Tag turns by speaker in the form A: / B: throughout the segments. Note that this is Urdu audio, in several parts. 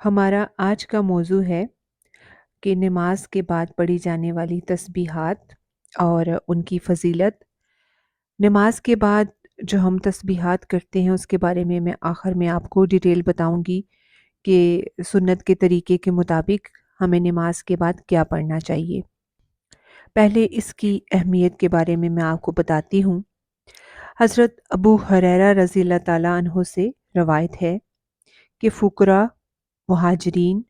A: ہمارا آج کا موضوع ہے کہ نماز کے بعد پڑھی جانے والی تسبیحات اور ان کی فضیلت۔ نماز کے بعد جو ہم تسبیحات کرتے ہیں اس کے بارے میں آخر میں آپ کو ڈیٹیل بتاؤں گی کہ سنت کے طریقے کے مطابق ہمیں نماز کے بعد کیا پڑھنا چاہیے۔ پہلے اس کی اہمیت کے بارے میں آپ کو بتاتی ہوں۔ حضرت ابو ہریرہ رضی اللہ تعالیٰ عنہ سے روایت ہے کہ فقراء مہاجرین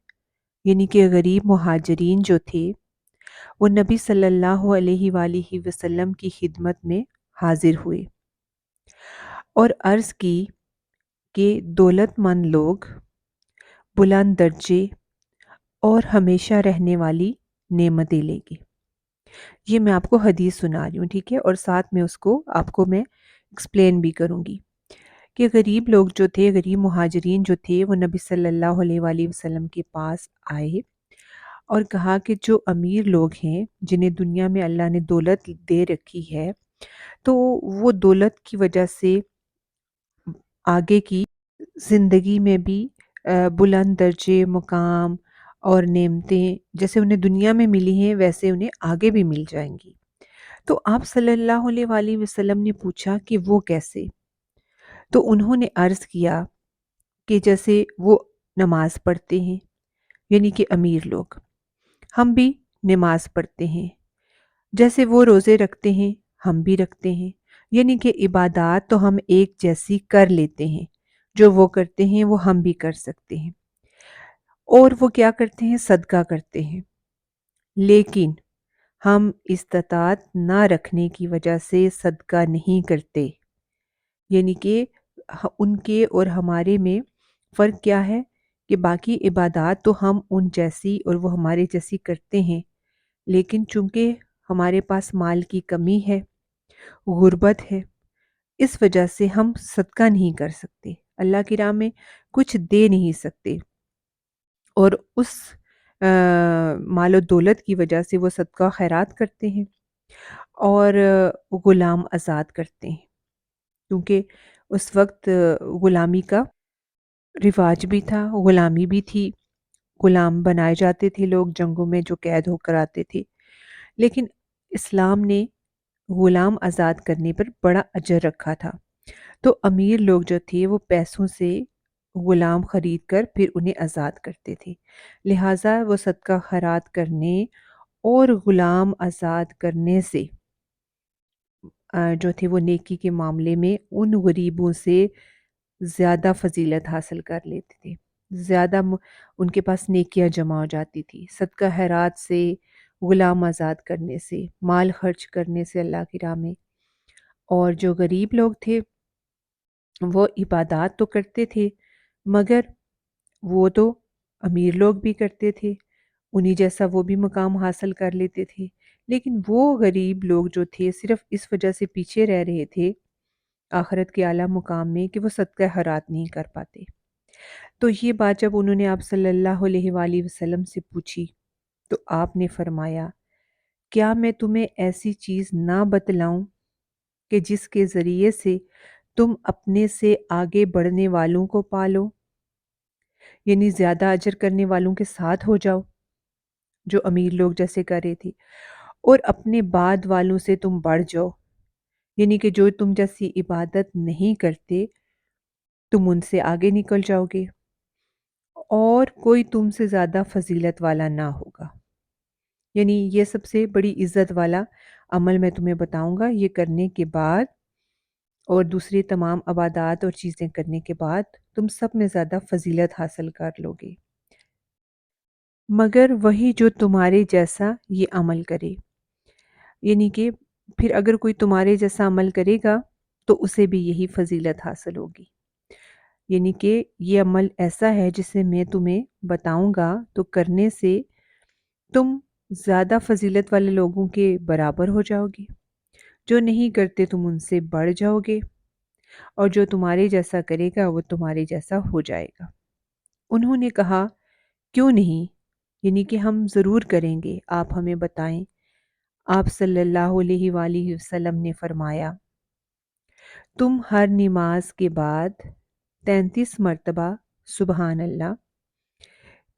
A: یعنی کہ غریب مہاجرین جو تھے وہ نبی صلی اللہ علیہ وآلہ وسلم کی خدمت میں حاضر ہوئے اور عرض کی کہ دولت مند لوگ بلند درجے اور ہمیشہ رہنے والی نعمتیں لے گے۔ یہ میں آپ کو حدیث سنا رہی ہوں، ٹھیک ہے، اور ساتھ میں اس کو آپ کو میں ایکسپلین بھی کروں گی کہ غریب لوگ جو تھے، غریب مہاجرین جو تھے، وہ نبی صلی اللہ علیہ وآلہ وسلم کے پاس آئے اور کہا کہ جو امیر لوگ ہیں جنہیں دنیا میں اللہ نے دولت دے رکھی ہے، تو وہ دولت کی وجہ سے آگے کی زندگی میں بھی بلند درجے، مقام اور نعمتیں جیسے انہیں دنیا میں ملی ہیں ویسے انہیں آگے بھی مل جائیں گی۔ تو آپ صلی اللہ علیہ وآلہ وسلم نے پوچھا کہ وہ کیسے؟ تو انہوں نے عرض کیا کہ جیسے وہ نماز پڑھتے ہیں، یعنی کہ امیر لوگ، ہم بھی نماز پڑھتے ہیں، جیسے وہ روزے رکھتے ہیں ہم بھی رکھتے ہیں، یعنی کہ عبادات تو ہم ایک جیسی کر لیتے ہیں، جو وہ کرتے ہیں وہ ہم بھی کر سکتے ہیں، اور وہ کیا کرتے ہیں؟ صدقہ کرتے ہیں، لیکن ہم استطاعت نہ رکھنے کی وجہ سے صدقہ نہیں کرتے، یعنی کہ ان کے اور ہمارے میں فرق کیا ہے کہ باقی عبادات تو ہم ان جیسی اور وہ ہمارے جیسی کرتے ہیں، لیکن چونکہ ہمارے پاس مال کی کمی ہے، غربت ہے، اس وجہ سے ہم صدقہ نہیں کر سکتے، اللہ کی راہ میں کچھ دے نہیں سکتے، اور اس مال و دولت کی وجہ سے وہ صدقہ خیرات کرتے ہیں اور غلام آزاد کرتے ہیں، کیونکہ اس وقت غلامی کا رواج بھی تھا، غلامی بھی تھی، غلام بنائے جاتے تھے لوگ جنگوں میں جو قید ہو کر آتے تھے، لیکن اسلام نے غلام آزاد کرنے پر بڑا اجر رکھا تھا، تو امیر لوگ جو تھے وہ پیسوں سے غلام خرید کر پھر انہیں آزاد کرتے تھے، لہٰذا وہ صدقہ خیرات کرنے اور غلام آزاد کرنے سے جو تھے وہ نیکی کے معاملے میں ان غریبوں سے زیادہ فضیلت حاصل کر لیتے تھے، زیادہ ان کے پاس نیکیاں جمع ہو جاتی تھی، صدقہ خیرات سے، غلام آزاد کرنے سے، مال خرچ کرنے سے اللہ کی راہ میں۔ اور جو غریب لوگ تھے وہ عبادات تو کرتے تھے، مگر وہ تو امیر لوگ بھی کرتے تھے، انہی جیسا وہ بھی مقام حاصل کر لیتے تھے، لیکن وہ غریب لوگ جو تھے صرف اس وجہ سے پیچھے رہ رہے تھے آخرت کے اعلیٰ مقام میں کہ وہ صدقہ خیرات نہیں کر پاتے۔ تو یہ بات جب انہوں نے آپ صلی اللہ علیہ وآلہ وسلم سے پوچھی تو آپ نے فرمایا، کیا میں تمہیں ایسی چیز نہ بتلاؤں کہ جس کے ذریعے سے تم اپنے سے آگے بڑھنے والوں کو پالو، یعنی زیادہ اجر کرنے والوں کے ساتھ ہو جاؤ جو امیر لوگ جیسے کر رہے تھے، اور اپنے بعد والوں سے تم بڑھ جاؤ، یعنی کہ جو تم جیسی عبادت نہیں کرتے تم ان سے آگے نکل جاؤ گے اور کوئی تم سے زیادہ فضیلت والا نہ ہوگا، یعنی یہ سب سے بڑی عزت والا عمل میں تمہیں بتاؤں گا، یہ کرنے کے بعد اور دوسری تمام عبادات اور چیزیں کرنے کے بعد تم سب میں زیادہ فضیلت حاصل کر لو گے، مگر وہی جو تمہارے جیسا یہ عمل کرے، یعنی کہ پھر اگر کوئی تمہارے جیسا عمل کرے گا تو اسے بھی یہی فضیلت حاصل ہوگی، یعنی کہ یہ عمل ایسا ہے جسے میں تمہیں بتاؤں گا تو کرنے سے تم زیادہ فضیلت والے لوگوں کے برابر ہو جاؤ گے، جو نہیں کرتے تم ان سے بڑھ جاؤ گے، اور جو تمہارے جیسا کرے گا وہ تمہارے جیسا ہو جائے گا۔ انہوں نے کہا کیوں نہیں، یعنی کہ ہم ضرور کریں گے، آپ ہمیں بتائیں۔ آپ صلی اللہ علیہ وآلہ وسلم نے فرمایا، تم ہر نماز کے بعد 33 مرتبہ سبحان اللہ،